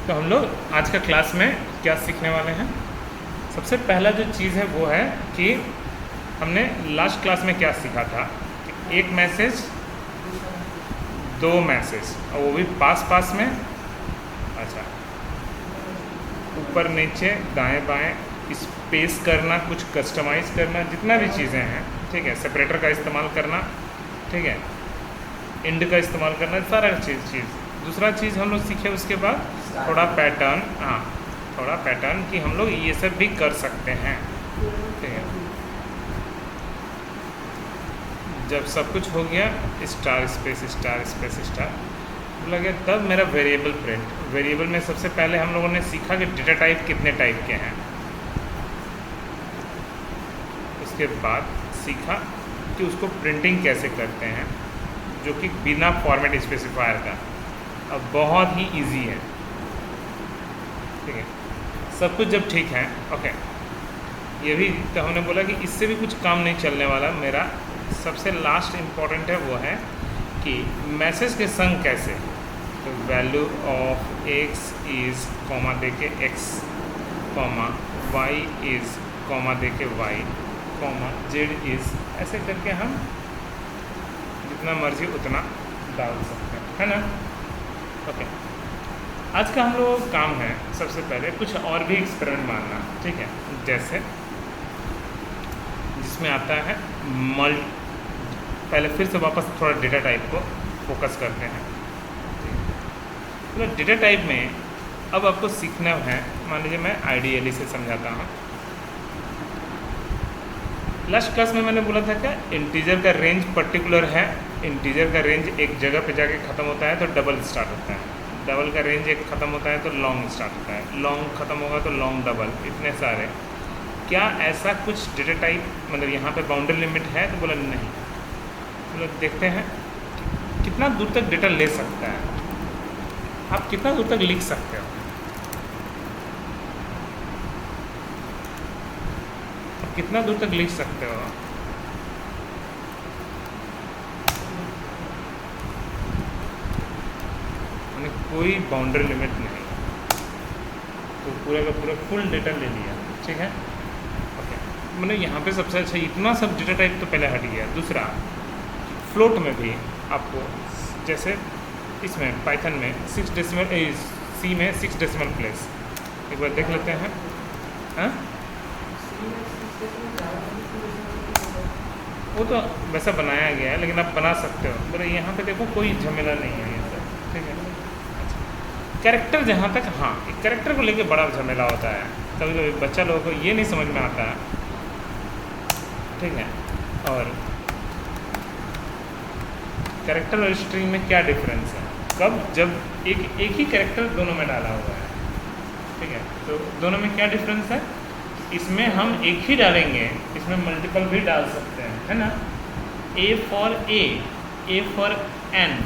तो हम लोग आज का क्लास में क्या सीखने वाले हैं। सबसे पहला जो चीज़ है वो है कि हमने लास्ट क्लास में क्या सीखा था कि एक मैसेज, दो मैसेज, और वो भी पास पास में, अच्छा ऊपर नीचे दाएं बाएं स्पेस करना, कुछ कस्टमाइज़ करना, जितना भी चीज़ें हैं, ठीक है, सेपरेटर का इस्तेमाल करना, ठीक है, इंड का इस्तेमाल करना, सारा चीज़। दूसरा चीज़ हम लोग सीखे उसके बाद थोड़ा पैटर्न, हाँ थोड़ा पैटर्न कि हम लोग ये सब भी कर सकते हैं, ठीक है। जब सब कुछ हो गया, star space star space star बोला गया, तब मेरा वेरिएबल प्रिंट। वेरिएबल में सबसे पहले हम लोगों ने सीखा कि डेटा टाइप कितने टाइप के हैं। उसके बाद सीखा कि उसको प्रिंटिंग कैसे करते हैं, जो कि बिना फॉर्मेट स्पेसिफायर का। अब बहुत ही इजी है, ठीक है, सब कुछ जब ठीक है, ओके। ये भी तो हमने बोला कि इससे भी कुछ काम नहीं चलने वाला। मेरा सबसे लास्ट इम्पॉर्टेंट है वो है कि मैसेज के संग कैसे, तो value of x is comma दे के x, comma y is comma दे के वाई, कॉमा जेड इज़, ऐसे करके हम जितना मर्जी उतना डाल सकते हैं, है ना। ओके, आज का हम लोगों का काम है सबसे पहले कुछ और भी एक्सपेरिमेंट मारना, ठीक है, जैसे जिसमें आता है पहले फिर से वापस थोड़ा डेटा टाइप को फोकस करते हैं। तो डेटा टाइप में अब आपको सीखना है, मान लीजिए मैं आइडियली से समझाता हूँ। लास्ट क्लास में मैंने बोला था क्या, इंटीजर का रेंज पर्टिकुलर है, इंटीजर का रेंज एक जगह पे जाके ख़त्म होता है तो डबल स्टार्ट होता है, डबल का रेंज एक ख़त्म होता है तो लॉन्ग स्टार्ट होता है, लॉन्ग ख़त्म होगा तो लॉन्ग डबल, इतने सारे। क्या ऐसा कुछ डेटा टाइप मतलब यहाँ पे बाउंड्री लिमिट है? तो बोला नहीं। मतलब देखते हैं कितना दूर तक डेटा ले सकता है, आप कितना दूर तक लिख सकते हो, आप कितना दूर तक लिख सकते हो। कोई बाउंड्री लिमिट नहीं, तो पूरा का पूरा फुल डेटा ले लिया, ठीक है, ओके। मतलब यहाँ पे सबसे अच्छा इतना सब डेटा टाइप तो पहले हट गया। दूसरा, फ्लोट में भी आपको, जैसे इसमें पाइथन में 6 डेसिमल, सी में 6 डेसिमल प्लेस, एक बार देख लेते हैं। हाँ, वो तो वैसा बनाया गया है, लेकिन आप बना सकते हो। बोले यहाँ पे देखो कोई झमेला नहीं है ये सब, ठीक है। कैरेक्टर जहाँ तक, हाँ, कैरेक्टर को लेके बड़ा झमेला होता है, कभी कभी बच्चा लोगों को ये नहीं समझ में आता है, ठीक है। और कैरेक्टर और स्ट्रिंग में क्या डिफरेंस है, कब जब एक ही कैरेक्टर दोनों में डाला हुआ है, ठीक है, तो दोनों में क्या डिफरेंस है। इसमें हम एक ही डालेंगे, इसमें मल्टीपल भी डाल सकते हैं, है ना। A for A for N,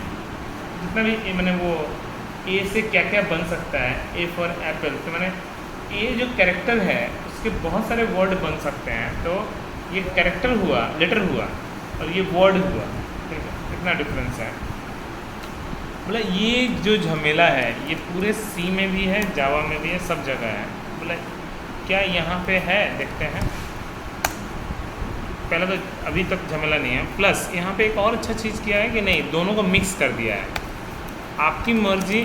जितना भी मैंने वो ए से क्या क्या बन सकता है, ए फॉर एप्पल, तो मैंने ए जो कैरेक्टर है उसके बहुत सारे वर्ड बन सकते हैं, तो ये कैरेक्टर हुआ, लेटर हुआ, और ये वर्ड हुआ, ठीक है, कितना डिफरेंस है। बोला ये जो झमेला है ये पूरे सी में भी है, जावा में भी है, सब जगह है। बोला क्या यहाँ पे है, देखते हैं। पहले तो अभी तक झमेला नहीं है, प्लस यहाँ पे एक और अच्छा चीज़ किया है कि नहीं, दोनों को मिक्स कर दिया है। आपकी मर्जी,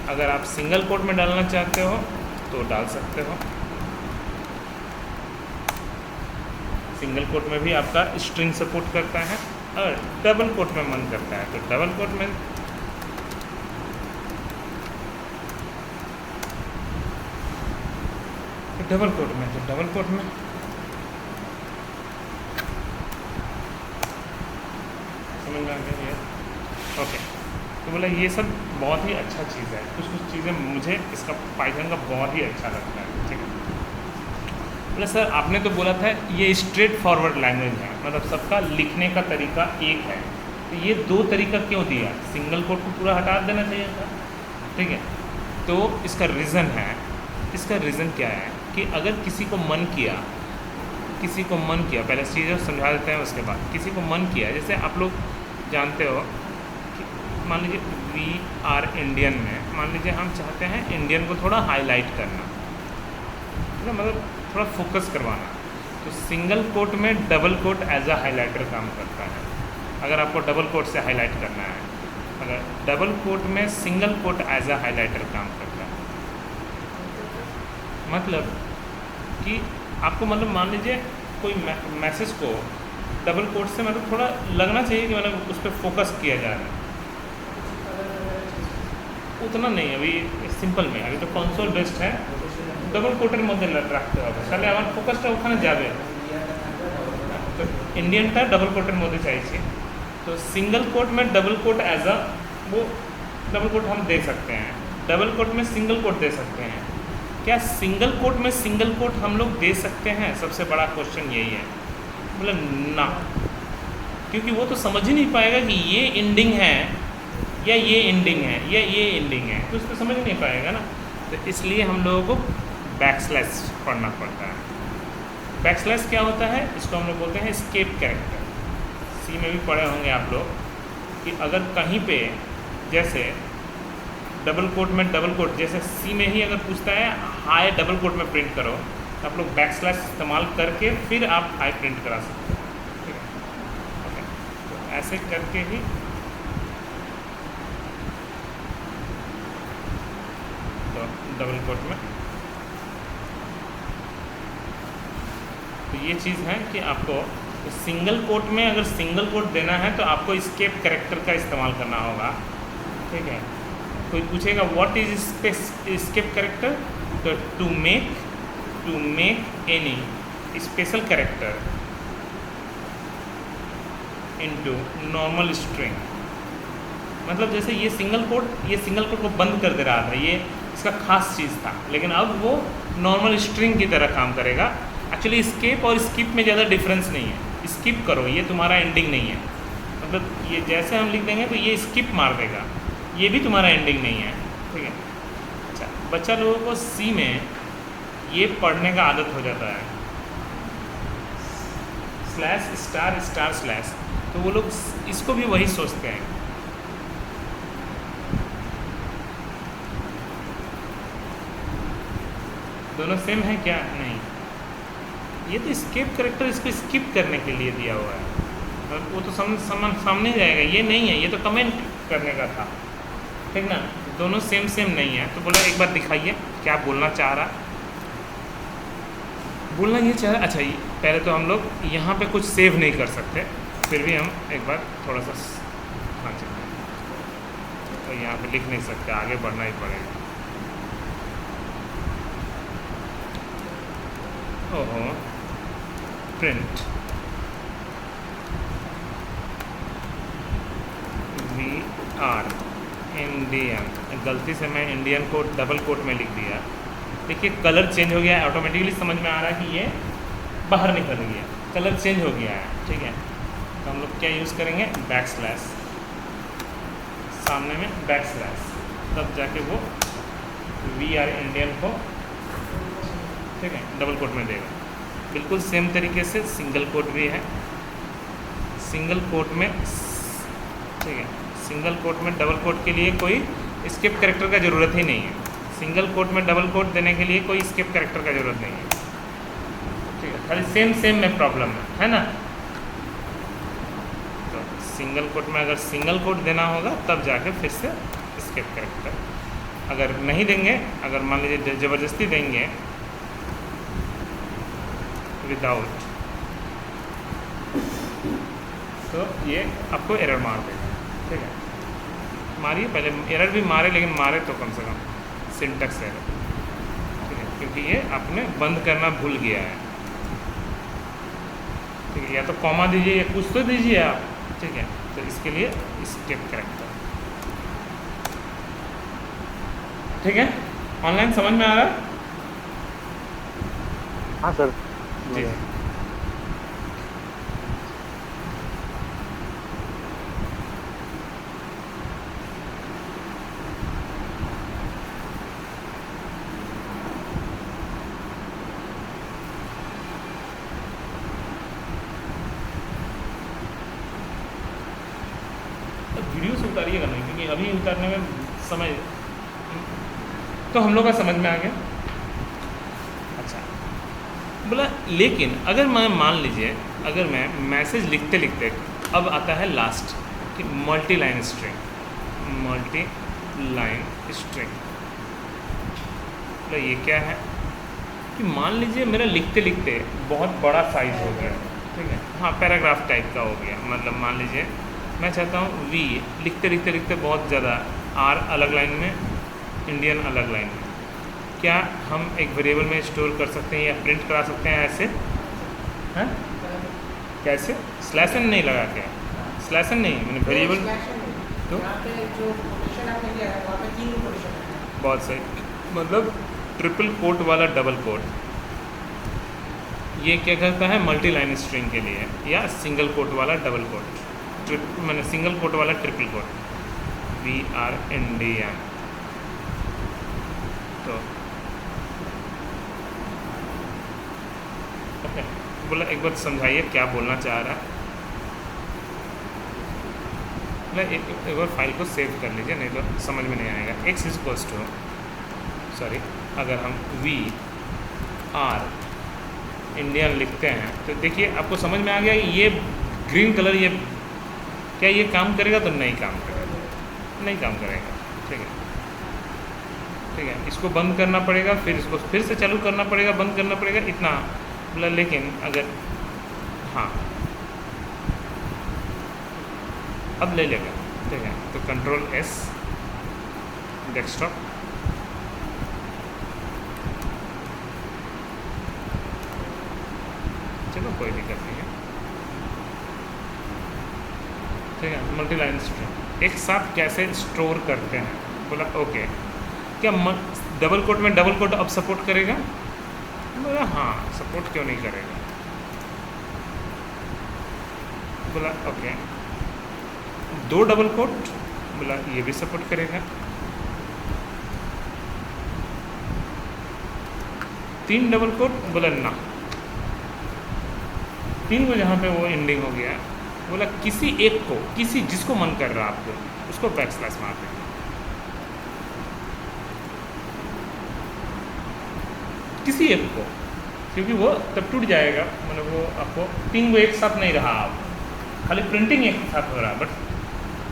अगर आप सिंगल कोट में डालना चाहते हो तो डाल सकते हो, सिंगल कोट में भी आपका स्ट्रिंग सपोर्ट करता है, और डबल कोट में मन करता है तो डबल कोट में। डबल कोट में तो डबल कोट में, समझ में आ गया, ओके। तो बोला ये सब बहुत ही अच्छा चीज़ है, कुछ चीज़ें मुझे इसका पाइथन का बहुत ही अच्छा लगता है, ठीक है। बोला सर आपने तो बोला था ये स्ट्रेट फॉरवर्ड लैंग्वेज है, मतलब सबका लिखने का तरीका एक है, तो ये दो तरीका क्यों दिया, सिंगल कोट को पूरा हटा देना चाहिए था, ठीक है। तो इसका रीज़न है, इसका रीज़न क्या है कि अगर किसी को मन किया, पहले चीज़ें समझा देते हैं, उसके बाद किसी को मन किया, जैसे आप लोग जानते हो कि मान लीजिए वी आर इंडियन में मान लीजिए हम चाहते हैं इंडियन को थोड़ा हाईलाइट करना, ठीक है, मतलब थोड़ा फोकस करवाना, तो सिंगल कोट में double quote as a highlighter काम करता है। अगर आपको डबल कोट से हाईलाइट करना है, अगर डबल कोट में single quote as a highlighter काम करता है, मतलब कि आपको मतलब मान लीजिए कोई मैसेज को डबल कोट से मतलब थोड़ा लगना चाहिए कि मतलब उस पर फोकस किया जा रहा है, उतना नहीं। अभी सिंपल में अभी तो कंसोल बेस्ड है, डबल कोटेर मध्य রাখতে হবে, তাহলে আমার ফোকাসটা ওখানে যাবে। तो इंडियनটা डबल कोटेर मध्य चाहिए, तो सिंगल कोट में डबल कोट एज अ वो डबल कोट हम दे सकते हैं, डबल कोट में सिंगल कोट दे सकते हैं। क्या सिंगल कोट में सिंगल कोट हम लोग दे सकते हैं? सबसे बड़ा क्वेश्चन यही है। मतलब ना, क्योंकि वो तो समझ ही नहीं पाएगा कि ये एंडिंग है या ये एंडिंग है या ये एंडिंग है, तो उसको समझ नहीं पाएगा ना। तो इसलिए हम लोगों को बैकस्लैश पढ़ना पड़ता है। बैकस्लैश क्या होता है? इसको हम लोग बोलते हैं एस्केप कैरेक्टर। सी में भी पढ़े होंगे आप लोग कि अगर कहीं पे जैसे डबल कोट में डबल कोट, जैसे सी में ही अगर पूछता है हाई डबल कोट में प्रिंट करो, तो आप लोग बैकस्लैश इस्तेमाल करके फिर आप हाई प्रिंट करा सकते हो, ठीक है। ओके, तो ऐसे करके ही तो डबल कोट में, तो ये चीज़ है कि आपको सिंगल कोट में अगर सिंगल कोट देना है तो आपको एस्केप कैरेक्टर का इस्तेमाल करना होगा, ठीक है। कोई पूछेगा व्हाट इज एस्केप कैरेक्टर, तो to make any special character into normal string. मतलब जैसे ये सिंगल कोट को बंद कर दे रहा था, ये इसका खास चीज़ था, लेकिन अब वो नॉर्मल स्ट्रिंग की तरह काम करेगा। एक्चुअली स्केप और स्किप में ज़्यादा डिफरेंस नहीं है। स्किप करो, ये तुम्हारा एंडिंग नहीं है, मतलब ये जैसे हम लिख देंगे तो ये स्किप मार देगा, ये भी तुम्हारा एंडिंग नहीं है, ठीक है। अच्छा, बच्चा लोगों को सी में ये पढ़ने का आदत हो जाता है स्लैश स्टार स्टार स्लैश, तो वो लोग इसको भी वही सोचते हैं। दोनों सेम है क्या? नहीं, ये तो स्किप कैरेक्टर इसको स्किप करने के लिए दिया हुआ है, और वो तो सामने जाएगा, ये नहीं है, ये तो कमेंट करने का था, ठीक ना। दोनों सेम नहीं है, तो बोला एक बार दिखाइए क्या बोलना चाह रहा, बोलना ये चाह रहा। अच्छा, पहले तो हम लोग यहाँ पे कुछ सेव नहीं कर सकते, फिर भी हम एक बार थोड़ा सा हाँ चलिए, तो यहाँ पे लिख नहीं सकते, आगे बढ़ना ही पड़ेगा। ओहो, प्रिंट VR इंडियन, गलती से मैं इंडियन को डबल कोट में लिख दिया। देखिए कलर चेंज हो गया है, ऑटोमेटिकली समझ में आ रहा है कि ये बाहर निकल गया, कलर चेंज हो गया है, ठीक है। तो हम लोग क्या यूज़ करेंगे? बैकस्लैश, सामने में बैकस्लैश, तब जाके वो VR इंडियन को, ठीक है, डबल कोट में देगा। बिल्कुल सेम तरीके से सिंगल कोट भी है, सिंगल कोट में, ठीक है, सिंगल कोट में डबल कोट के लिए कोई स्किप कैरेक्टर का ज़रूरत ही नहीं है। सिंगल कोट में डबल कोट देने के लिए कोई स्किप कैरेक्टर का ज़रूरत नहीं है, ठीक है, खाली सेम में प्रॉब्लम है ना। तो सिंगल कोट में अगर सिंगल कोट देना होगा तब जाके फिर से स्किप कैरेक्टर, अगर नहीं देंगे, अगर मान लीजिए ज़बरदस्ती देंगे विदाउट, तो ये आपको एरर मार देगा, ठीक है। मारिए, पहले एरर भी मारे, लेकिन मारे तो कम से कम सिंटैक्स एरर, ठीक है, क्योंकि ये आपने बंद करना भूल गया है, ठीक है। या तो कॉमा दीजिए या कुछ तो दीजिए आप, ठीक है। तो इसके लिए स्किप कैरेक्टर, ठीक है। ऑनलाइन समझ में आ रहा है? हाँ सर जी। वीडियो से उतारिएगा नहीं, क्योंकि अभी उतारने में समय तो हम लोग का समझ में आ गया। अच्छा, बोला लेकिन अगर मैं मान लीजिए अगर मैं मैसेज लिखते लिखते अब आता है लास्ट कि multi line string, multi line string, तो ये क्या है कि मान लीजिए मेरा लिखते लिखते बहुत बड़ा साइज हो गया, ठीक है, हाँ पैराग्राफ टाइप का हो गया, मतलब मान लीजिए मैं चाहता हूँ वी लिखते लिखते लिखते बहुत ज़्यादा, आर अलग लाइन में, इंडियन अलग लाइन में, क्या हम एक वेरिएबल में स्टोर कर सकते हैं या प्रिंट करा सकते हैं ऐसे? हैं कैसे? स्लैश एन नहीं लगा के, स्लैश एन नहीं, मैंने वेरिएबल तो बहुत सही, मतलब ट्रिपल कोट वाला डबल कोट, ये क्या करता है मल्टी लाइन स्ट्रिंग के लिए, या सिंगल कोट वाला डबल कोट, मैंने सिंगल कोट वाला ट्रिपल कोट, VRNDN। तो ओके, बोला एक बार समझाइए क्या बोलना चाह रहा है। एक बार फाइल को सेव कर लीजिए, नहीं तो समझ में नहीं आएगा। x is equals to, sorry, अगर हम VR इंडियन लिखते हैं तो देखिए आपको समझ में आ गया ये ग्रीन कलर, ये क्या ये काम करेगा? तो नहीं काम करेगा, नहीं काम करेगा, ठीक है, ठीक है, इसको बंद करना पड़ेगा, फिर इसको फिर से चालू करना पड़ेगा, बंद करना पड़ेगा, इतना मतलब। लेकिन अगर हाँ अब ले लेगा, ठीक है, तो कंट्रोल S डेस्कटॉप, चलो कोई दिक्कत नहीं है, ठीक है। मल्टी लाइन स्ट्रिंग एक साथ कैसे स्टोर करते हैं? बोला ओके, क्या डबल कोट में डबल कोट अब सपोर्ट करेगा? बोला हाँ, सपोर्ट क्यों नहीं करेगा? बोला ओके, दो डबल कोट, बोला ये भी सपोर्ट करेगा, तीन डबल कोट, बोला ना, तीन को जहाँ पे वो एंडिंग हो गया, बोला किसी एक को, किसी जिसको मन कर रहा आपको उसको बैक स्लैश मार दें, किसी एक को, क्योंकि वो तब टूट जाएगा, मतलब वो आपको तीन को एक साथ नहीं रहा, आप खाली प्रिंटिंग एक साथ हो रहा, बट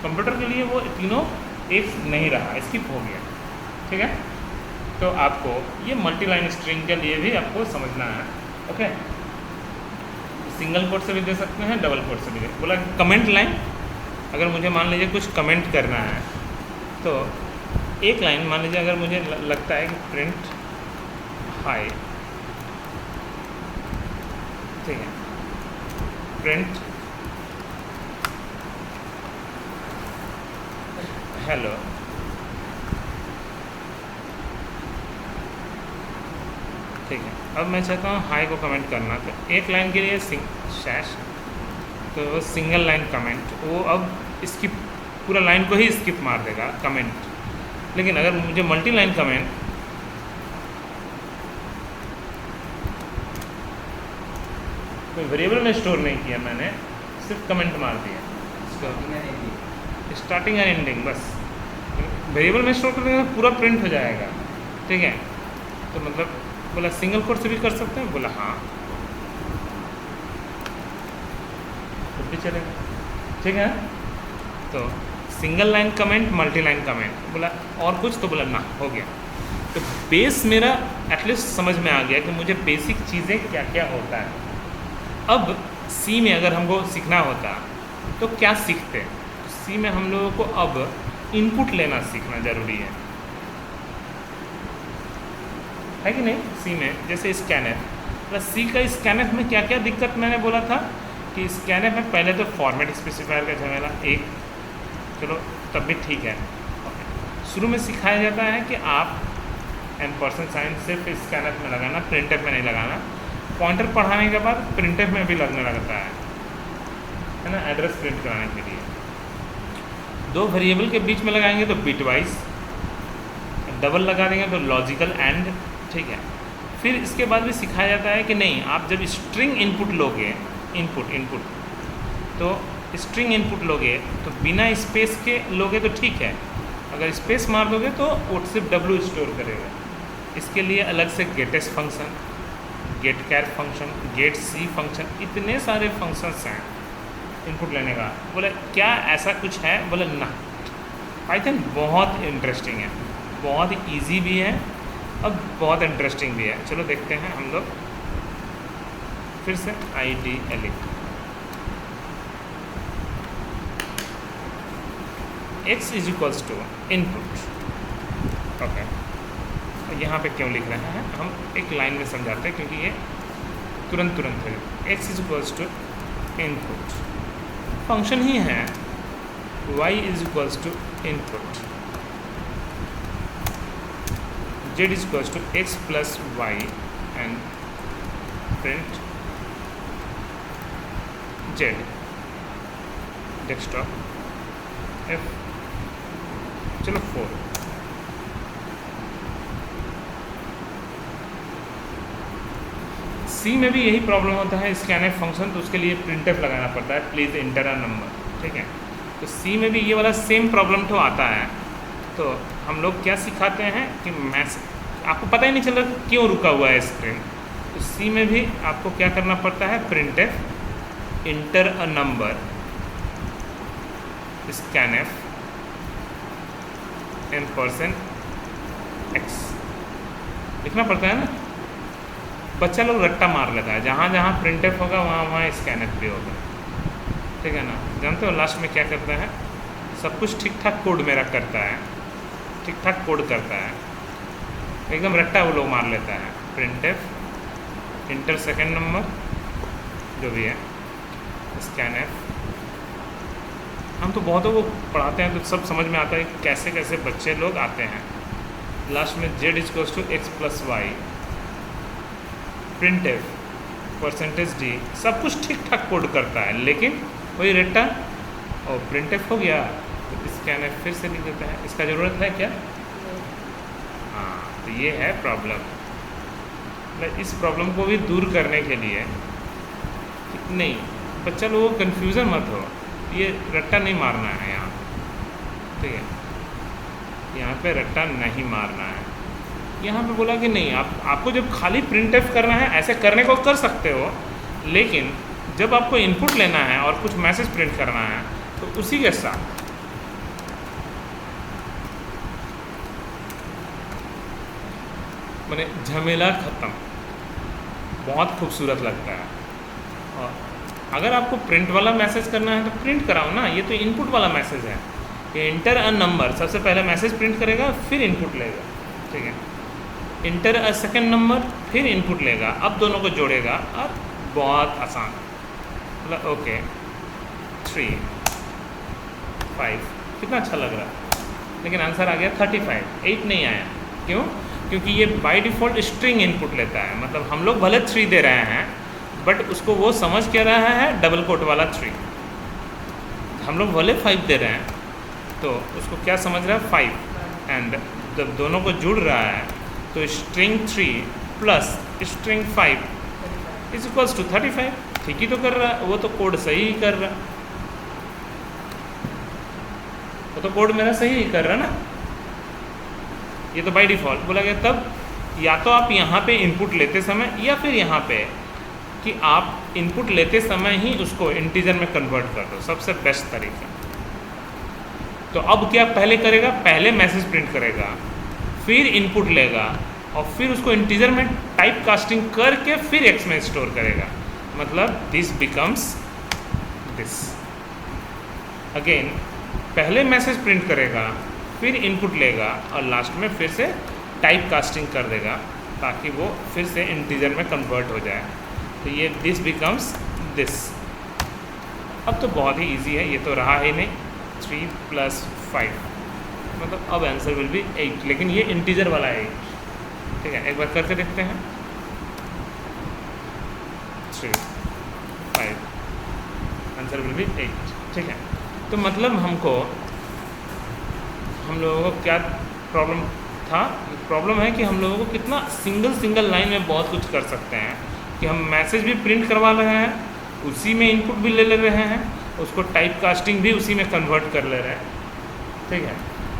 कंप्यूटर के लिए वो तीनों एक नहीं रहा, स्किप हो गया, ठीक है। तो आपको ये मल्टी लाइन स्ट्रिंग के लिए भी आपको समझना है, ओके। सिंगल कोट से भी दे सकते हैं, डबल कोट से भी दे। बोला कमेंट लाइन, अगर मुझे मान लीजिए कुछ कमेंट करना है तो एक लाइन मान लीजिए, अगर मुझे लगता है कि प्रिंट हाई, ठीक है, प्रिंट हेलो, ठीक है। अब मैं चाहता हूँ हाई को कमेंट करना, तो एक लाइन के लिए शैश, तो सिंगल लाइन कमेंट, वो अब इसकी पूरा लाइन को ही स्किप मार देगा कमेंट। लेकिन अगर मुझे मल्टी लाइन कमेंट, कोई वेरिएबल में स्टोर नहीं किया मैंने, सिर्फ कमेंट मार दिया, स्टार्टिंग एंड एंडिंग, बस वेरिएबल में स्टोर कर देंगे पूरा प्रिंट हो जाएगा, ठीक है। तो मतलब बोला सिंगल कोट से भी कर सकते हैं, बोला हाँ, तो भी चलेगा, ठीक है। तो single line comment, multi line comment, बोला और कुछ, तो बोला ना, हो गया। तो बेस मेरा एटलीस्ट समझ में आ गया कि मुझे बेसिक चीज़ें क्या क्या होता है। अब सी में अगर हमको सीखना होता तो क्या सीखते? तो सी में हम लोगों को अब इनपुट लेना सीखना ज़रूरी है कि नहीं? सी में जैसे स्कैनर, प्लस सी का स्कैनर में क्या क्या दिक्कत मैंने बोला था कि स्कैनर में पहले तो फॉर्मेट स्पेसिफायर का झमेला एक, चलो तब भी ठीक है। शुरू में सिखाया जाता है कि आप $& सिर्फ स्कैनर में लगाना, प्रिंटर में नहीं लगाना। पॉइंटर पढ़ाने के बाद प्रिंटर में भी लगने लगता है ना, एड्रेस प्रिंट कराने के लिए। दो वेरिएबल के बीच में लगाएंगे तो बिट वाइज, डबल लगा देंगे तो लॉजिकल एंड, ठीक है। फिर इसके बाद भी सिखाया जाता है कि नहीं, आप जब स्ट्रिंग इनपुट लोगे, इनपुट तो स्ट्रिंग इनपुट लोगे तो बिना स्पेस के लोगे तो ठीक है, अगर स्पेस मार दोगे तो वो सिर्फ W स्टोर करेगा। इसके लिए अलग से गेटेस फंक्शन, गेट कैर फंक्शन, गेट सी फंक्शन, इतने सारे फंक्शंस हैं इनपुट लेने का। बोले क्या ऐसा कुछ है? बोले ना, पाइथन बहुत इंटरेस्टिंग है, बहुत इजी भी है और बहुत इंटरेस्टिंग भी है। चलो देखते हैं हम लोग फिर से IDLE। x is equals to input. Okay, यहाँ पे क्यों लिख रहे हैं हम एक लाइन में समझाते हैं, क्योंकि ये तुरंत है। x is equals to input, function ही है y is equals to input, z is equals to x plus y and print z desktop f। चलो 4। सी में भी यही प्रॉब्लम होता है, स्कैनफ फंक्शन, तो उसके लिए प्रिंटफ लगाना पड़ता है, प्लीज़ इंटर अ नंबर। ठीक है, तो सी में भी ये वाला सेम प्रॉब्लम तो आता है। तो हम लोग क्या सिखाते हैं कि आपको पता ही नहीं चल रहा कि क्यों रुका हुआ है स्क्रीन, तो सी में भी आपको क्या करना पड़ता है, printf inter a number scanf $x लिखना पड़ता है ना। बच्चा लोग रट्टा मार लेता है, जहाँ जहाँ प्रिंटफ होगा वहाँ स्कैनफ भी होगा। ठीक है ना, जानते हो लास्ट में क्या करता है, सब कुछ ठीक ठाक कोड मेरा करता है, ठीक ठाक कोड करता है, एकदम रट्टा वो लोग मार लेता है। प्रिंटफ इंटर सेकेंड नंबर जो भी है स्कैनफ। हम तो बहुतों को पढ़ाते हैं तो सब समझ में आता है कि कैसे कैसे बच्चे लोग आते हैं। लास्ट में z equals to x plus y, printf %d, सब कुछ ठीक ठाक कोड करता है, लेकिन वही रट्टा और प्रिंटफ हो गया तो स्कैनफ फिर से लिख देता है। इसका ज़रूरत है क्या? हाँ, तो ये है प्रॉब्लम। इस प्रॉब्लम को भी दूर करने के लिए नहीं, बच्चा लोगों को कन्फ्यूज़न मत हो, ये रट्टा नहीं मारना है यहाँ। ठीक है, यहाँ पे रट्टा नहीं मारना है। यहाँ पे बोला कि नहीं, आपको जब खाली प्रिंटफ करना है ऐसे करने को कर सकते हो, लेकिन जब आपको इनपुट लेना है और कुछ मैसेज प्रिंट करना है तो उसी के साथ मैंने झमेला ख़त्म, बहुत खूबसूरत लगता है। और अगर आपको प्रिंट वाला मैसेज करना है तो प्रिंट कराओ ना, ये तो इनपुट वाला मैसेज है। ये इंटर अ नंबर, सबसे पहले मैसेज प्रिंट करेगा फिर इनपुट लेगा। ठीक है, इंटर अ सेकेंड नंबर फिर इनपुट लेगा, अब दोनों को जोड़ेगा और बहुत आसान। मतलब ओके 3 5 कितना अच्छा लग रहा है, लेकिन आंसर आ गया 35, 8 नहीं आया। क्यों? क्योंकि ये बाय डिफ़ॉल्ट स्ट्रिंग इनपुट लेता है। मतलब हम लोग भले 3 दे रहे हैं, बट उसको वो समझ क्या रहा है, डबल कोट वाला 3। हम लोग भले 5 दे रहे हैं तो उसको क्या समझ रहा है, 5। एंड जब दोनों को जुड़ रहा है तो string 3 plus string 5 is equals to 35। ठीक ही तो कर रहा है, वो तो कोड सही ही कर रहा है, वो तो कोड मेरा सही ही कर रहा है ना। ये तो बाय डिफ़ॉल्ट बोला गया। तब या तो आप यहाँ पे इनपुट लेते समय, या फिर यहाँ पे कि आप इनपुट लेते समय ही उसको इंटीजर में कन्वर्ट कर दो, सबसे बेस्ट तरीका। तो अब क्या पहले करेगा, पहले मैसेज प्रिंट करेगा, फिर इनपुट लेगा और फिर उसको इंटीजर में टाइप कास्टिंग करके फिर एक्स में स्टोर करेगा। मतलब दिस बिकम्स दिस। अगेन पहले मैसेज प्रिंट करेगा, फिर इनपुट लेगा और लास्ट में फिर से टाइप कास्टिंग कर देगा ताकि वो फिर से इंटीजर में कन्वर्ट हो जाए। तो ये दिस बिकम्स दिस। अब तो बहुत ही इजी है, ये तो रहा ही नहीं 3 + 5, मतलब अब आंसर विल बी 8, लेकिन ये इंटीजर वाला है 8। ठीक है, एक बार करके देखते हैं। 3 5 आंसर विल बी 8। ठीक है, तो मतलब हम लोगों को क्या प्रॉब्लम था, प्रॉब्लम है कि हम लोगों को कितना सिंगल लाइन में बहुत कुछ कर सकते हैं कि हम मैसेज भी प्रिंट करवा रहे हैं, उसी में इनपुट भी ले रहे हैं, उसको टाइप कास्टिंग भी उसी में कन्वर्ट कर ले रहे हैं। ठीक है,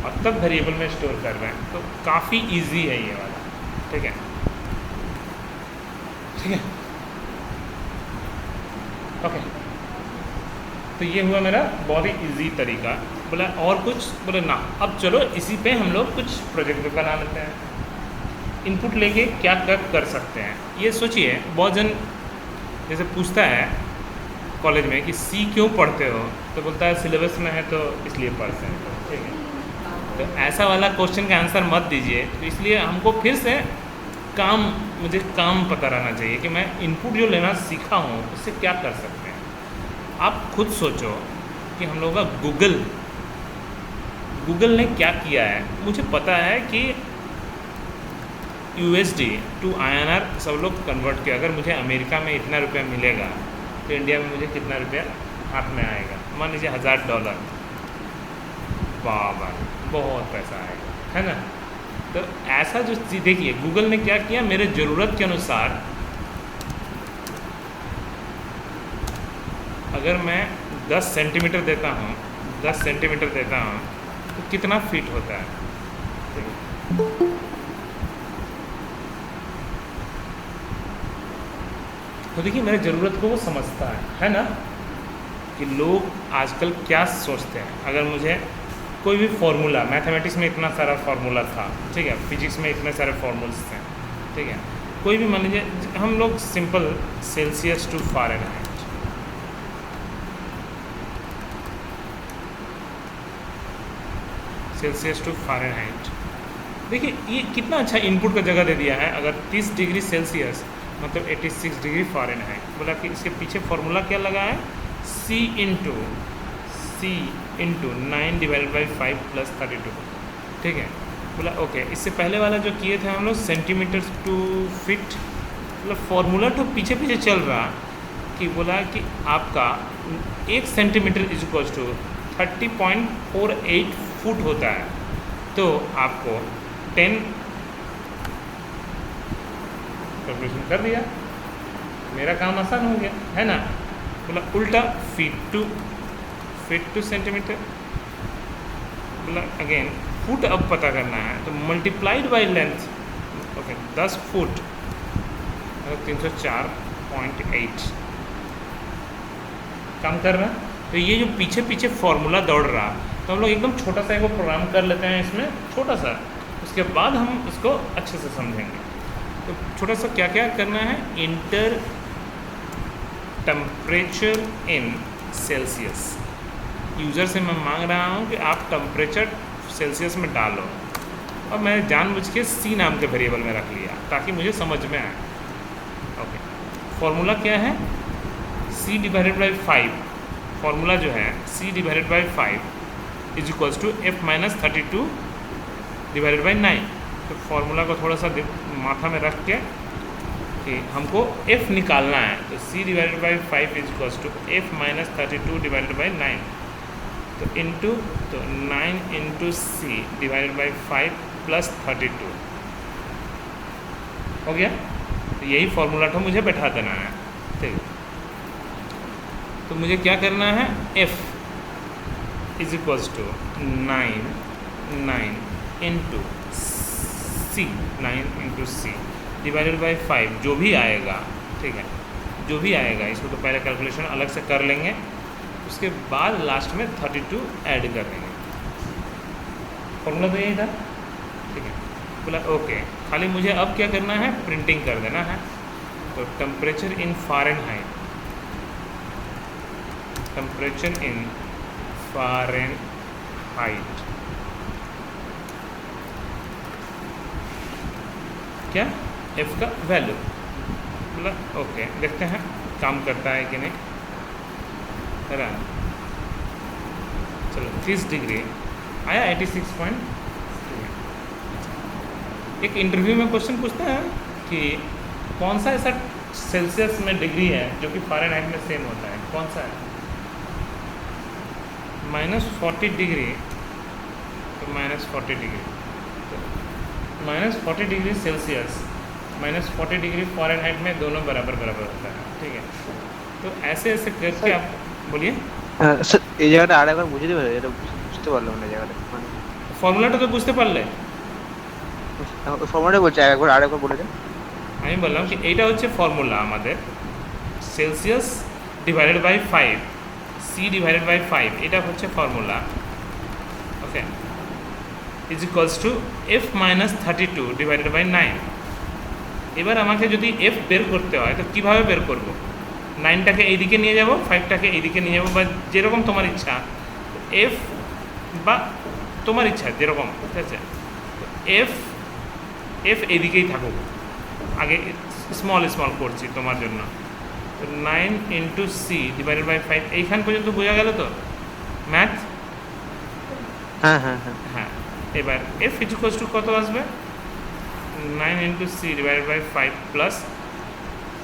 और तब वेरिएबल में स्टोर कर रहे हैं, तो काफ़ी इजी है ये वाला। ठीक है, ठीक है, ओके। तो ये हुआ मेरा बहुत ही इजी तरीका। बोला और कुछ, बोले ना, अब चलो इसी पे हम लोग कुछ प्रोजेक्ट भी बना लेते हैं। इनपुट लेके क्या क्या कर सकते हैं ये सोचिए। बहुत जन जैसे पूछता है कॉलेज में कि सी क्यों पढ़ते हो, तो बोलता है सिलेबस में है तो इसलिए पढ़ते हैं। तो ठीक है, तो ऐसा वाला क्वेश्चन का आंसर मत दीजिए। तो इसलिए हमको फिर से मुझे काम पता रहना चाहिए कि मैं इनपुट जो लेना सीखा हूँ उससे क्या कर सकते हैं। आप खुद सोचो कि हम लोगों का गूगल ने क्या किया है। मुझे पता है कि USD टू INR सब लोग कन्वर्ट किया। अगर मुझे अमेरिका में इतना रुपया मिलेगा तो इंडिया में मुझे कितना रुपया हाथ में आएगा? मान लीजिए $1000। बाबा, बहुत पैसा आएगा, है ना। तो ऐसा जो चीज़ देखिए, गूगल ने क्या किया, मेरे ज़रूरत के अनुसार अगर मैं 10 सेंटीमीटर देता हूँ, 10 सेंटीमीटर देता हूँ तो कितना फीट होता है? तो देखिए मेरे ज़रूरत को वो समझता है ना। कि लोग आजकल क्या सोचते हैं, अगर मुझे कोई भी फार्मूला, मैथमेटिक्स में इतना सारा फार्मूला था, ठीक है, फिजिक्स में इतने सारे फार्मूल्स थे, ठीक है, कोई भी मान लीजिए हम लोग simple Celsius to Fahrenheit, Celsius to Fahrenheit, देखिए ये कितना अच्छा इनपुट का जगह दे दिया है। अगर 30 डिग्री सेल्सियस मतलब 86 डिग्री फ़ारेनहाइट, बोला कि इसके पीछे फार्मूला क्या लगा है, C into 9 divided by 5 plus 32, ठीक है। बोला ओके, इससे पहले वाला जो किए थे हम लोग सेंटीमीटर टू फिट, मतलब फार्मूला तो पीछे पीछे चल रहा कि बोला कि आपका 1 centimetre is equal to 30.48 foot होता है। तो आपको 10 कैलकुलेशन कर दिया, मेरा काम आसान हो गया, है ना। बोला उल्टा फीट टू सेंटीमीटर, बोला अगेन फुट अब पता करना है तो multiplied by length, okay 10 foot 304.8 काम कर रहा है। तो ये जो पीछे पीछे फॉर्मूला दौड़ रहा, तो हम लोग एकदम छोटा सा एक प्रोग्राम कर लेते हैं इसमें, छोटा सा, उसके बाद हम इसको अच्छे से समझेंगे। तो छोटा सा क्या क्या करना है, inter temperature in Celsius. User से मैं मांग रहा हूँ कि आप टेम्परेचर सेल्सियस में डालो, और मैं जानबूझ के C नाम के वेरिएबल में रख लिया ताकि मुझे समझ में आए। ओके, फॉर्मूला क्या है, C डिवाइडेड बाई 5, फॉर्मूला जो है C divided by 5 is equals to F minus 32 divided by 9। तो फॉर्मूला को थोड़ा सा माथा में रख के कि हमको F निकालना है, तो C divided by 5 is equals to F minus 32 divided by 9, तो इंटू, तो 9 into C divided by 5 plus 32 हो गया। तो यही फॉर्मूला तो मुझे बैठा देना है, ठीक है। तो मुझे क्या करना है, F is equals to 9 into C, 9 into C divided by 5, जो भी आएगा, ठीक है, जो भी आएगा, इसको तो पहले कैलकुलेशन अलग से कर लेंगे, उसके बाद लास्ट में 32 ऐड कर देंगे। फॉर्मूला तो यही था, ठीक है। बोला ओके, खाली मुझे अब क्या करना है, प्रिंटिंग कर देना है। तो temperature in Fahrenheit, temperature in Fahrenheit क्या, F का वैल्यू। बोला ओके, देखते हैं काम करता है कि नहीं, है ना। चलो 30 डिग्री आया, 86 एक इंटरव्यू में क्वेश्चन पूछता है कि कौन सा ऐसा सेल्सियस में डिग्री है जो कि फ़ारेनहाइट में सेम होता है, कौन सा है, -40 डिग्री, तो -40 डिग्री, तो -40 डिग्री सेल्सियस -40 डिग्री फ़ारेनहाइट में दोनों बराबर होता है, ठीक है। तो ऐसे ऐसे करके आप बोलिए। স্যার এই জায়গাটা আরেকবার বুঝিয়ে দেবেন, এটা বুঝতে পারলাম না জায়গাটা। ফর্মুলাটা তো বুঝতে পারলে? ফর্মুলাটা বলছি, আরেকবার বলে দেন। আমি বললাম কি এইটা হচ্ছে ফর্মুলা আমাদের, Celsius divided by 5, C divided by 5, এটা হচ্ছে formula. Okay, is equals to F minus 32 divided by 9। এবার আমাকে যদি এফ বের করতে হয় তো কীভাবে বের করব? 9টাকে এইদিকে নিয়ে যাব, 5টাকে এইদিকে নিয়ে যাব, বা যেরকম তোমার ইচ্ছা এফ, বা তোমার ইচ্ছা যেরকম, ঠিক আছে। এফ এফ এইদিকেই থাকুক, আগে স্মল স্মল করছি তোমার জন্য। তো 9 ইন্টু সি ডিভাইডেড বাই 5, এইখান পর্যন্ত বোঝা গেল তো ম্যাথ? হ্যাঁ হ্যাঁ হ্যাঁ। হ্যাঁ, এবার এফ ইকুয়ালস টু কত আসবে? 9 into C divided by 5 plus,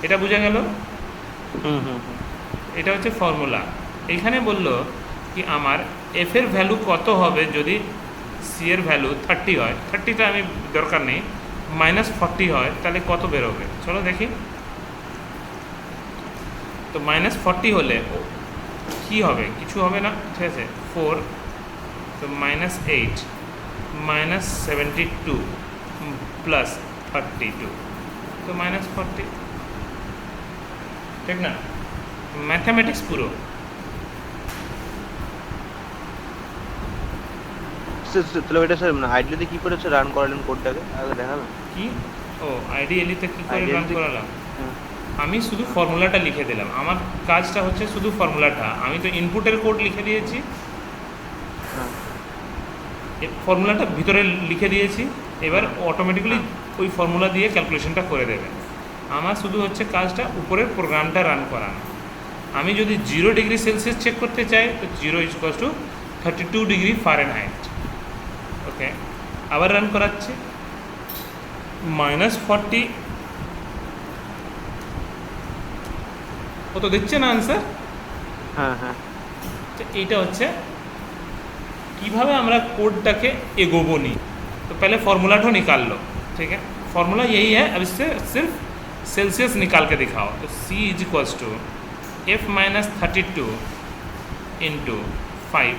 এটা বোঝা গেল? হুম হুম হুম। এটা হচ্ছে ফর্মুলা। এইখানে বলল কি আমার এফ এর ভ্যালু কত হবে যদি সি এর ভ্যালু 30 হয়, 30টা আমি দরকার নেই, -40 হয়, তাহলে কত বেরোবে চলো দেখি। তো -40 হলে কি হবে? কিছু হবে না, ঠিক আছে। 4, তো -8 -72 প্লাস 32, তো -40, ঠিক না? ম্যাথামেটিক্স পুরো। তাহলে ওইটা স্যার মানে আইডিয়াতে কি করে রান করালেন কোডটাকে আগে দেখাবেন? কি? ও আইডিয়ালিতে কী করে রান আইডিয়ালিতে করালাম? হ্যাঁ আমি শুধু ফর্মুলাটা লিখে দিলাম, আমার কাজটা হচ্ছে শুধু ফর্মুলাটা, আমি তো ইনপুটের কোড লিখে দিয়েছি, হ্যাঁ ফর্মুলাটা ভিতরে লিখে দিয়েছি, এবার হ্যাঁ অটোমেটিক্যালি হ্যাঁ। ওই ফর্মুলা দিয়ে ক্যালকুলেশনটা করে দেবে। আমার শুধু হচ্ছে কাজটা উপরের প্রোগ্রামটা রান করানো। আমি যদি 0 ডিগ্রি সেলসিয়াস চেক করতে চাই তো 0 ইকুয়ালস টু 32 ডিগ্রি ফারেনহাইট। ওকে, আবার রান করাচ্ছি, -40, ও তো দিচ্ছে না আনসার। হ্যাঁ হ্যাঁ। তো এইটা হচ্ছে কিভাবে আমরা कोड एगोबो नहीं। तो पहले फॉर्मूला तो निकाल लो, ठीक है। फॉर्मूला यही है, अब इससे सिर्फ सेल्सियस निकाल के दिखाओ। तो C is equals to F minus 32 into 5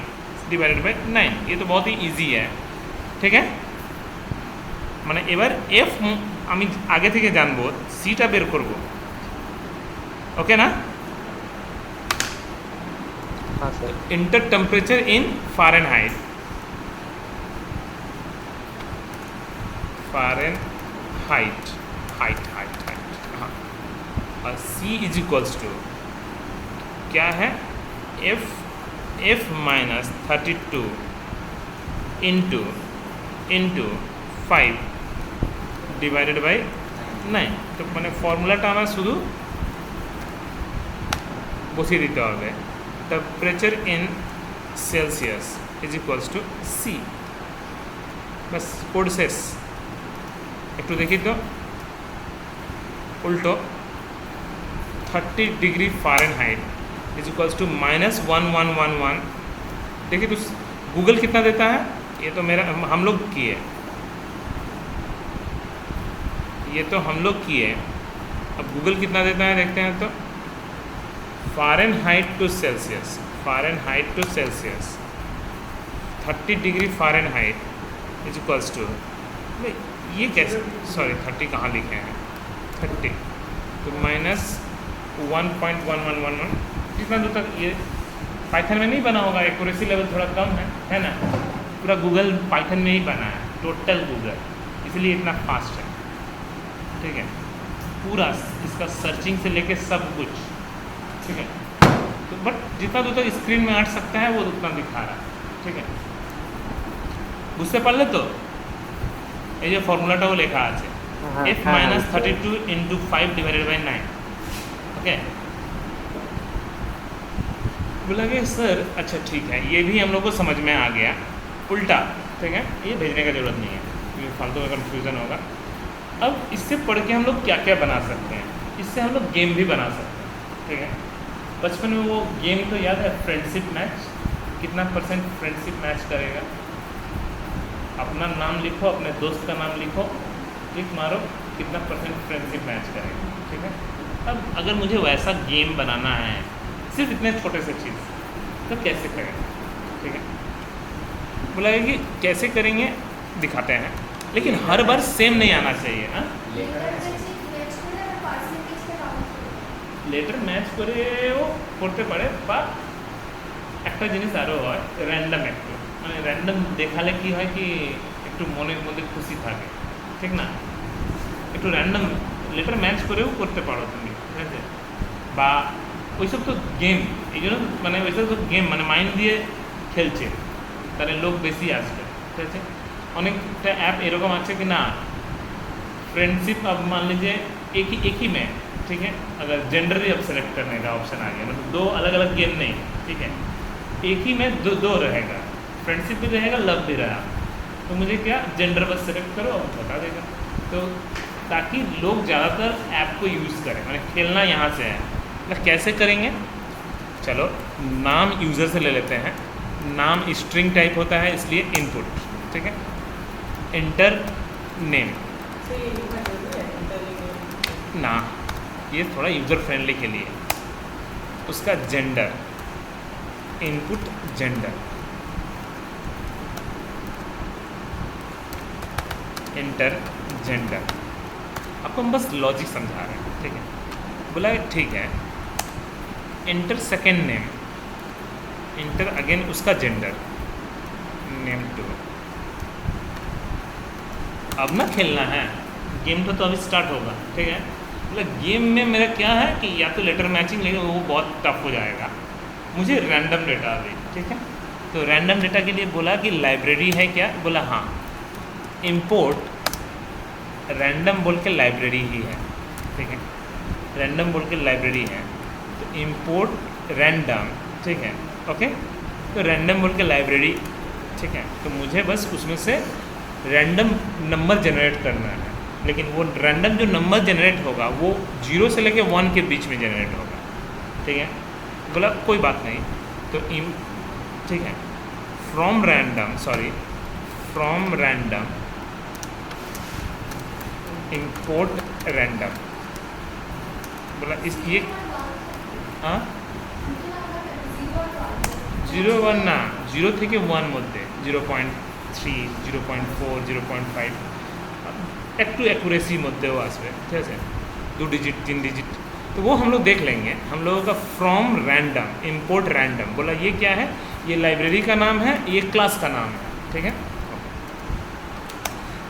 divided by 9। ये तो बहुत ही इजी है, ठीक है। মানে এবার এফ আমি আগে থেকে জানবো, সিটা বের করব, ওকে না। हाँ sir. Enter temperature in Fahrenheit, Fahrenheit, height height height, हाँ। और सी इज इक्वल्स टू क्या है? F minus 32 into 5 divided by 9। तो मैंने फॉर्मूलाटा আমার শুধু বসিয়ে দিতে হবে। Temperature in Celsius is equals to C, बस कोड शेष। একটু দেখি তো उल्टो, 30 degree Fahrenheit is equals to -1111। देखिए तो गूगल कितना देता है, ये तो मेरा हम लोग किए, ये तो हम लोग किए, अब गूगल कितना देता है देखते हैं। तो Fahrenheit to Celsius, Fahrenheit to Celsius 30 degree Fahrenheit is equals to, भाई ये कैसे, सॉरी 30 कहाँ लिखे हैं, 30 तो -1.1111, कितना दूर तक ये पाइथन में नहीं बना होगा, एक्यूरेसी लेवल थोड़ा कम है ना। पूरा गूगल पाइथन में ही बना है, टोटल गूगल, इसलिए इतना फास्ट है, ठीक है। पूरा इसका सर्चिंग से लेके सब कुछ, ठीक है। तो बट जितना दूर तक स्क्रीन में आट सकता है वो उतना दिखा रहा है, ठीक है। বুঝতে পারলে তো? এই যে ফর্মুলাটাও লেখা আছে, f minus 32 into 5 divided by 9, okay. बोला कि सर अच्छा ठीक है, ये भी हम लोग को समझ में आ गया, उल्टा, ठीक है, ये भेजने का ज़रूरत नहीं है, ये फालतू का कन्फ्यूज़न होगा। अब इससे पढ़ के हम लोग क्या क्या बना सकते हैं, इससे हम लोग गेम भी बना सकते हैं, ठीक है। बचपन में वो गेम तो याद है, फ्रेंडशिप मैच, कितना % फ्रेंडशिप मैच करेगा, अपना नाम लिखो, अपने दोस्त का नाम लिखो, क्लिक मारो, कितना % फ्रेंडशिप मैच करेगा, ठीक है। अब अगर मुझे वैसा गेम बनाना है सिर्फ इतने छोटे से चीज़, तो कैसे करें, ठीक है। बोला कि कैसे करेंगे दिखाते हैं, लेकिन हर बार सेम नहीं आना चाहिए। हाँ, লেটার ম্যাচ করেও করতে পারে, বা একটা জিনিস আরও হয় র্যান্ডম, একটু মানে র্যান্ডম দেখালে কি হয় কি একটু মনের মধ্যে খুশি থাকে, ঠিক না? একটু র্যান্ডম লেটার ম্যাচ করেও করতে পারো তুমি, ঠিক আছে? বা ওইসব তো গেম, এই জন্য মানে ওইসব তো গেম মানে মাইন্ড দিয়ে খেলছে, তাহলে লোক বেশি আসবে, ঠিক আছে? অনেকটা ऐप এরকম আছে कि ना फ्रेंडशिप, अब मान लीजिए एक ही में, ठीक है, अगर जेंडर भी अब सेलेक्ट करने का ऑप्शन आ गया, मतलब दो अलग अलग गेम नहीं, ठीक है, एक ही में दो रहेगा, फ्रेंडशिप भी रहेगा, लव भी रहा, तो मुझे क्या जेंडर बस सेलेक्ट करो और बता देगा, तो ताकि लोग ज़्यादातर ऐप को यूज़ करें, मैंने खेलना यहाँ से है। मतलब कैसे करेंगे, चलो नाम यूज़र से ले लेते हैं। नाम स्ट्रिंग टाइप होता है, इसलिए इनपुट, ठीक है। इंटर नेम ना, ये थोड़ा यूज़र फ्रेंडली के लिए। उसका gender, input gender, inter gender. आपको हम बस लॉजिक समझा रहे हैं, ठीक है। बोला ठीक है, inter second name, inter again उसका जेंडर, नेम टू। अब ना खेलना है गेम, तो अभी स्टार्ट होगा, ठीक है। मतलब गेम में मेरा क्या है कि या तो लेटर मैचिंग, लेकिन वो बहुत टफ हो जाएगा, मुझे रैंडम डेटा दे, ठीक है। तो रैंडम डेटा के लिए बोला कि लाइब्रेरी है क्या, बोला हाँ, इंपोर्ट रैंडम बोल के लाइब्रेरी ही है, ठीक है, रैंडम बोल के लाइब्रेरी है, तो इंपोर्ट रैंडम, ठीक है, ओके। तो रैंडम बोल के लाइब्रेरी, ठीक है, तो मुझे बस उसमें से रैंडम नंबर जनरेट करना है, लेकिन वो रैंडम जो नंबर जनरेट होगा वो 0 से लेके 1 के बीच में जनरेट होगा, ठीक है। बोला कोई बात नहीं, तो ठीक है, फ्रॉम रैंडम इंपोर्ट रैंडम। बोला इस ये हाँ 0 1 না 0 থেকে 1 মধ্যে 0.3 0.4 0.5 একটু অ্যাকুরেসি মধ্যেও আসবে, ঠিক আছে, 2 डिजिट 3 डिजिट, तो वो हम लोग देख लेंगे। हम लोगों का फ्रॉम रैंडम इंपोर्ट रैंडम, बोला ये क्या है, ये लाइब्रेरी का नाम है, ये क्लास का नाम है, ठीक है।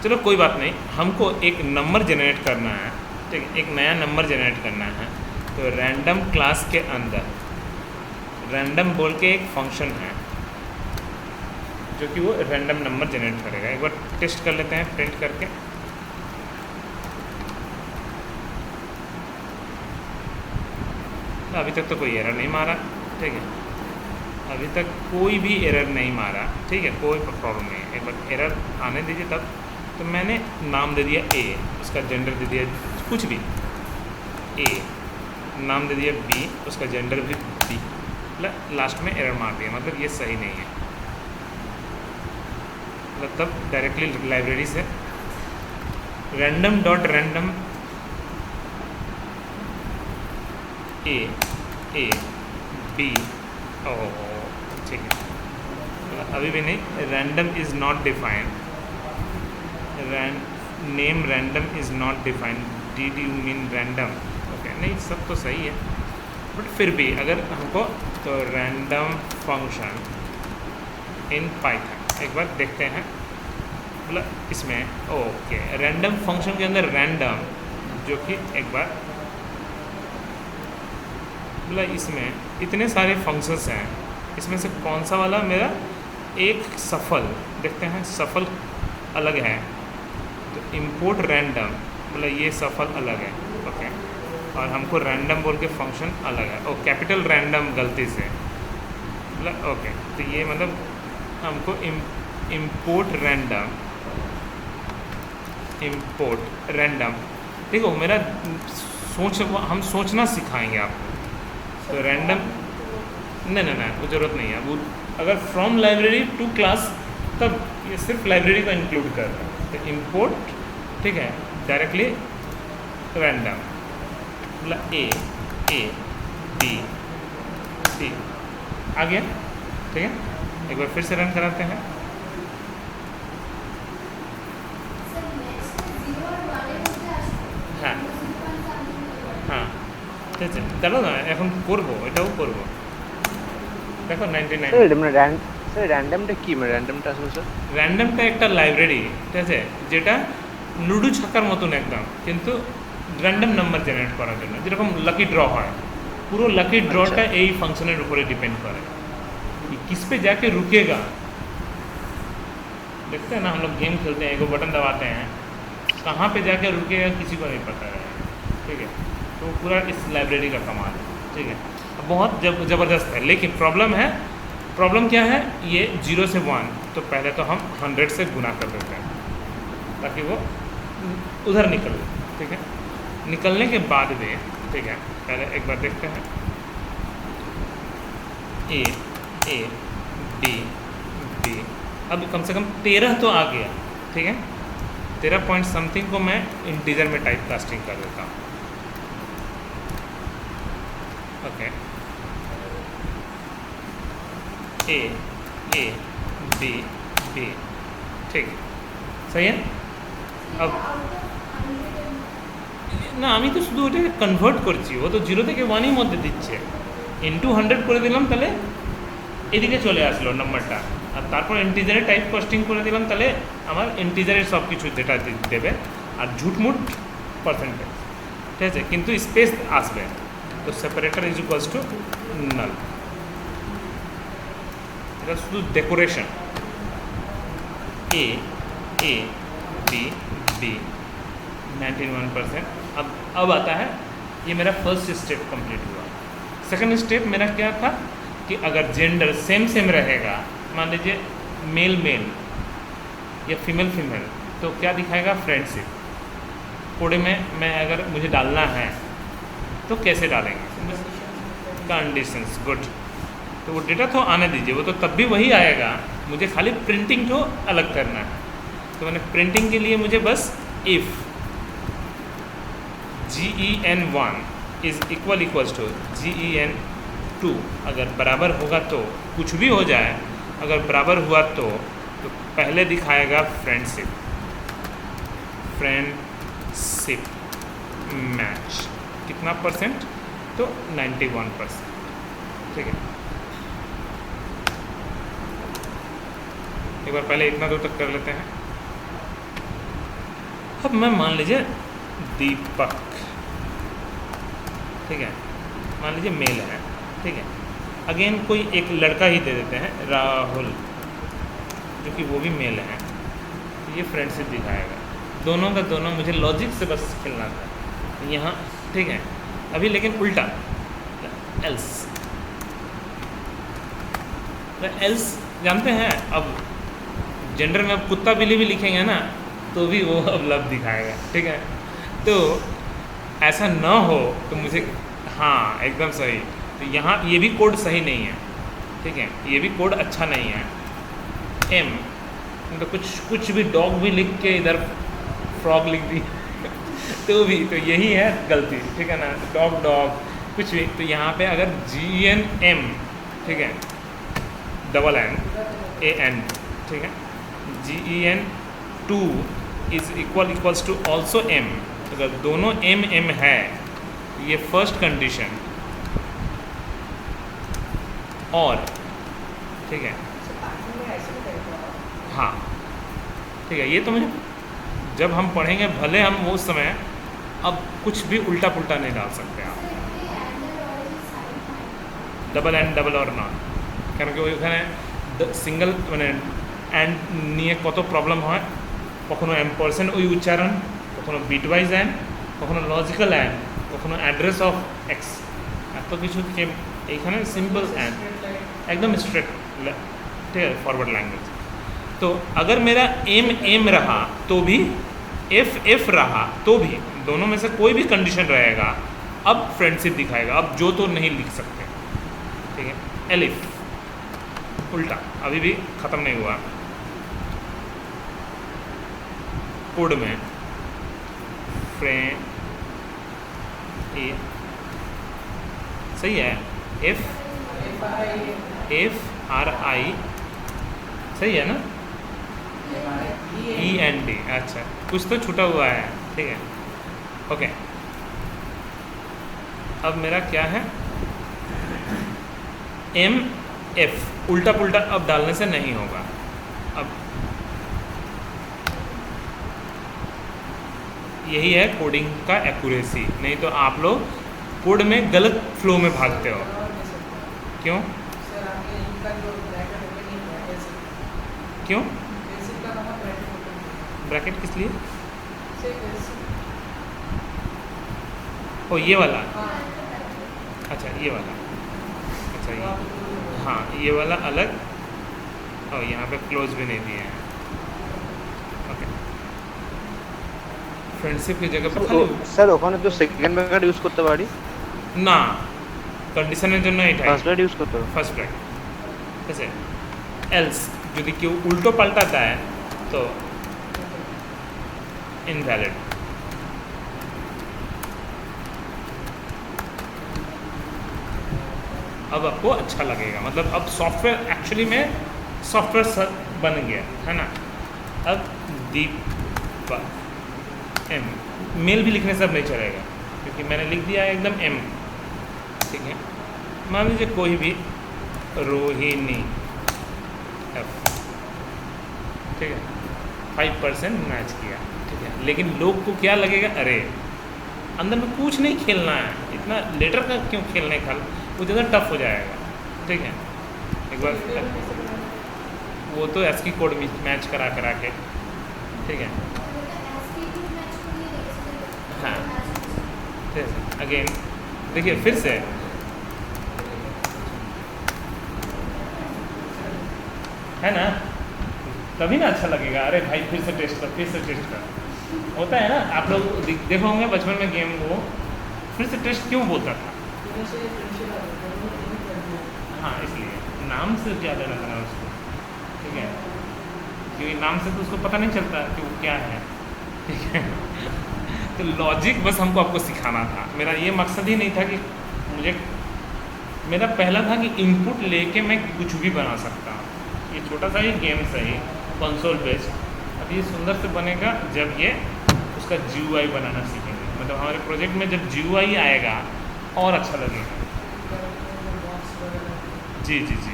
चलो कोई बात नहीं, हमको एक नंबर जनरेट करना है, ठीक है, एक नया नंबर जनरेट करना है। तो रैंडम क्लास के अंदर रैंडम बोल के एक फंक्शन है जो कि वो रैंडम नंबर जनरेट करेगा। एक बार टेस्ट कर लेते हैं प्रिंट करके। अभी तक तो कोई एरर नहीं मारा, ठीक है, अभी तक कोई भी एरर नहीं मारा, ठीक है, कोई प्रॉब्लम नहीं है। एक बार एरर आने दीजिए तब। तो मैंने नाम दे दिया ए, उसका जेंडर दे दिया कुछ भी ए, नाम दे दिया बी, उसका जेंडर भी बी, लास्ट में एरर मार दिया, मतलब ये सही नहीं है। मतलब तब डायरेक्टली लाइब्रेरी से random dot random A B, ओ ठीक है, अभी भी नहीं, random is not defined, name random is not defined, did you mean random, okay, नहीं सब तो सही है, बट फिर भी अगर हमको तो रैंडम फंक्शन इन पाइथन एक बार देखते हैं। मतलब इसमें ओके, रैंडम फंक्शन के अंदर रैंडम जो कि एक बार मतलब इसमें इतने सारे फंक्शंस हैं, इसमें से कौन सा वाला मेरा एक सफल देखते हैं, सफल अलग है, तो इंपोर्ट रैंडम मतलब ये सफल अलग है, ओके, और हमको रैंडम बोल के फंक्शन अलग है, ओ कैपिटल रैंडम गलती से मतलब ओके, तो ये मतलब हमको इंपोर्ट रैंडम देखो मेरा हम सोचना सिखाएंगे आपको। तो रैंडम नहीं वो ज़रूरत नहीं है, वो अगर फ्रॉम लाइब्रेरी टू क्लास तब ये सिर्फ लाइब्रेरी को इंक्लूड कर रहा है। तो इंपोर्ट ठीक है डायरेक्टली रैंडम मतलब ए बी सी आ गया, ठीक है। एक बार फिर से रन कराते हैं। ঠিক আছে, চলো না এখন করবো, এটাও করবো। দেখো 99। স্যার মানে স্যার র্যান্ডমটা কি, মানে র্যান্ডমটা আসলে স্যার? র্যান্ডমটা একটা লাইব্রেরি, ঠিক আছে, যেটা লুডো ছাকার মতন একদম, কিন্তু র্যান্ডম নাম্বার জেনারেট করার জন্য, যেরকম লাকি ড্র হয়, পুরো লাকি ড্রটা এই फंक्शनের উপরে डिपेंड করে कि किस पे जाके रुकेगा। देखते हैं ना, हम लोग गेम खेलते हैं, एगो बटन दबाते हैं, कहाँ पे जाके रुकेगा किसी को नहीं पता है, ठीक है। तो पूरा इस लाइब्रेरी का कमाल है, ठीक है। बहुत ज़बरदस्त है, लेकिन प्रॉब्लम क्या है, ये 0 से 1, तो पहले तो हम 100 से गुना कर देते हैं ताकि वो उधर निकल, ठीक है। निकलने के बाद में, ठीक है, पहले एक बार देखते हैं, ए बी बी, अब कम से कम 13 तो आ गया, ठीक है। 13 पॉइंट समथिंग को मैं इंटीजर में टाइप कास्टिंग कर देता हूँ, ओके। ए बी बी, ঠিক, सही है। अब না, আমি তো শুধু ওটাকে কনভার্ট করছি, ও তো 0 থেকে 1 মধ্যে দিচ্ছে, ইনটু 100 করে দিলাম, তাহলে এদিকে চলে আসলো নাম্বারটা, আর তারপর ইন্টিজারে টাইপ কাস্টিং করে দিলাম, তাহলে আমার ইন্টিজারের সব কিছু যেটা দেবে, আর ঝুটমুট পার্সেন্টেজ, ঠিক আছে, কিন্তু স্পেস আসবে, তো সেপারেটর ইজ ইকুয়ালস টু নাল। এটা শুধু डेकोरेशन। A B B 91%। अब आता है, ये मेरा फर्स्ट स्टेप कंप्लीट हुआ। सेकंड स्टेप मेरा क्या था कि अगर जेंडर सेम रहेगा, मान लीजिए मेल या फीमेल तो क्या दिखाएगा, फ्रेंडशिप। कोड में मैं अगर मुझे डालना है तो कैसे डालेंगे, कंडीशंस, गुड। तो वो डेटा तो आने दीजिए, वो तो तब भी वही आएगा, मुझे खाली प्रिंटिंग तो अलग करना है। तो मैंने प्रिंटिंग के लिए मुझे बस if GEN1 is equals to GEN2, अगर बराबर होगा तो कुछ भी हो जाए, अगर बराबर हुआ तो पहले दिखाएगा फ्रेंडशिप मैच, कितना परसेंट, तो 91%, ठीक है। एक बार पहले इतना दूर तक कर लेते हैं। अब मैं मान लीजिए दीपक, ठीक है, मान लीजिए मेल है, ठीक है। अगेन कोई एक लड़का ही दे देते हैं, राहुल, जो कि वो भी मेल है, तो ये फ्रेंडशिप दिखाएगा। दोनों का दोनों, मुझे लॉजिक से बस खेलना था यहाँ, ठीक है। अभी लेकिन उल्टा, एल्स जानते हैं, अब जेंडर में अब कुत्ता बिल्ली भी लिखेंगे ना, तो भी वो अब लव दिखाएगा, ठीक है। तो ऐसा ना हो तो मुझे, हाँ एकदम सही, तो यहाँ ये भी कोड सही नहीं है, ठीक है, ये भी कोड अच्छा नहीं है। एम तो कुछ भी डॉग भी लिख के इधर फ्रॉग लिख दी तो यही है गलती, ठीक है ना, डॉग कुछ भी। तो यहाँ पे अगर GNM, ठीक है, डबल N AN, ठीक है, GEN2 is equals to also M, अगर दोनों M है, ये फर्स्ट कंडीशन, और ठीक है, हाँ ठीक है। ये तो मुझे जब हम पढ़ेंगे, भले हम वो समय अब कुछ भी उल्टा पुल्टा नहीं डाल सकते आप, डबल N डबल और नॉट, कारण ওইখানে সিঙ্গেল মানে অ্যান্ড নিয়ে কত প্রবলেম হয়, কখনো এম্পারসেন্ট ওই উচ্চারণ, কখনো বিটওয়াইজ অ্যান্ড, কখনো লজিক্যাল অ্যান্ড, কখনো অ্যাড্রেস অফ এক্স, এত কিছু এইখানে সিম্পল অ্যান্ড एकदम स्ट्रेट, ठीक है, फॉरवर्ड लैंग्वेज। तो अगर मेरा एम रहा तो भी, एफ रहा तो भी, दोनों में से कोई भी कंडीशन रहेगा, अब फ्रेंडशिप दिखाएगा, अब जो तो नहीं लिख सकते, ठीक है। एलिफ उल्टा, अभी भी ख़त्म नहीं हुआ कोड में, सही है, एफ आर आई, सही है ना, END, अच्छा कुछ तो छूटा हुआ है, ठीक है, ओके। अब मेरा क्या है, MF उल्टा पुल्टा अब डालने से नहीं होगा। अब यही है कोडिंग का एक्यूरेसी, नहीं तो आप लोग कोड में गलत फ्लो में भागते हो। क्यों सर आपने इनका जो ब्रैकेट ओपन नहीं किया ऐसे क्यों बेसिक का कहा ब्रैकेट ओपन किया ब्रैकेट किस लिए? से बेसिक ओ ये वाला, हाँ अच्छा ये वाला, अच्छा तो ये, आप हाँ ये वाला अलग, और यहाँ पे क्लोज भी नहीं दिए हैं। ओके, फ्रेंडशिप की जगह पर खाली স্যার ওখানে তো সেকেন্ড ব্র্যাকেট ইউজ করতে পারি, না কন্ডিশনের জন্য এটাই ফার্স্ট ব্র্যাকেট ইউজ করতে পারি। ফার্স্ট ব্র্যাকেট, ঠিক আছে। এলস যদি কেউ উল্টো পাল্টা দেয় তো इनवैलिड। अब आपको अच्छा लगेगा, मतलब अब सॉफ्टवेयर एक्चुअली में सॉफ्टवेयर बन गया है ना। अब दीपा M मेल भी लिखने से अब नहीं चलेगा, क्योंकि मैंने लिख दिया है एकदम M, ठीक है। मान लीजिए कोई भी रोहिणी F, ठीक है, 5% मैच किया, ठीक है। लेकिन लोग को क्या लगेगा, अरे अंदर में कुछ नहीं खेलना है, इतना लेटर का क्यों खेलने का, वो ज़्यादा टफ हो जाएगा, ठीक है। एक बार वो तो एसकी कोड मैच करा के, ठीक है, हाँ ठीक है। अगेन देखिए फिर से है ना, तभी ना अच्छा लगेगा, अरे भाई फिर से टेस्ट कर, फिर से टेस्ट कर, होता है ना। आप लोग देखो होंगे बचपन में गेम, वो फिर से टेस्ट क्यों बोलता था, से फ्रेंडशिप आ गई वो नहीं कर दिया हाँ इसलिए नाम से क्या देना था उसको, ठीक है, क्योंकि नाम से तो उसको पता नहीं चलता कि वो क्या है, ठीक है। तो लॉजिक बस हमको आपको सिखाना था, मेरा ये मकसद ही नहीं था कि मुझे, मेरा पहला था कि इनपुट लेके मैं कुछ भी बना सकता हूँ। ये छोटा सा ही गेम सही कंसोल बेस्ड, अब ये सुंदर से बनेगा जब ये उसका GUI बनाना सीखेंगे, मतलब हमारे प्रोजेक्ट में जब GUI आएगा और अच्छा लगेगा। बॉक्स वगैरह जी जी जी।